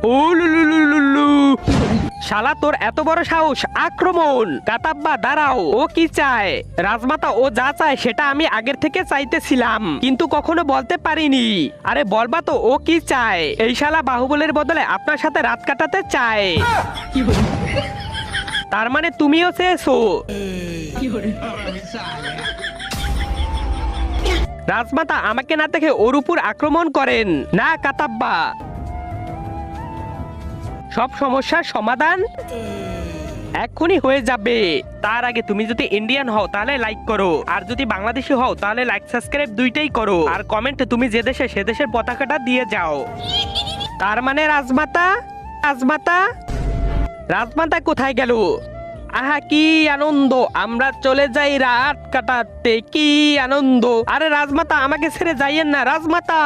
ও লুলুলুলুলু। শালা তোর এত বড় সাহস, আক্রমণ! কাতাব্বা দাঁড়াও, ও কি চায়? রাজমাতা ও যা চায় সেটা আমি আগের থেকে চাইতেছিলাম, কিন্তু কখনো বলতে পারিনি। আরে বলবা তো ও কি চায়? এই শালা বাহুবলের বদলে আপনার সাথে রাত কাটাতে চায়। তার মানে তুমিও চেয়েছো? রাজমাতা আমাকে না দেখে ওর উপর আক্রমণ করেন না কাতাব্বা। সব সমস্যার সমাধান এক্ষুনি হয়ে যাবে। তার আগে তুমি যদি ইন্ডিয়ান হও তাহলে লাইক করো, আর যদি বাংলাদেশি হও তাহলে লাইক সাবস্ক্রাইব দুইটাই করো, আর কমেন্টে তুমি যে দেশে সে দেশের পতাকাটা দিয়ে যাও। তার মানে রাজমাতা, রাজমাতা, রাজমাতা কোথায় গেল? আহা কি আনন্দ, আমরা চলে যাই রাত কাটাতে, কি আনন্দ। আরে রাজমাতা আমাকে ছেড়ে যাইয়েন না রাজমাতা।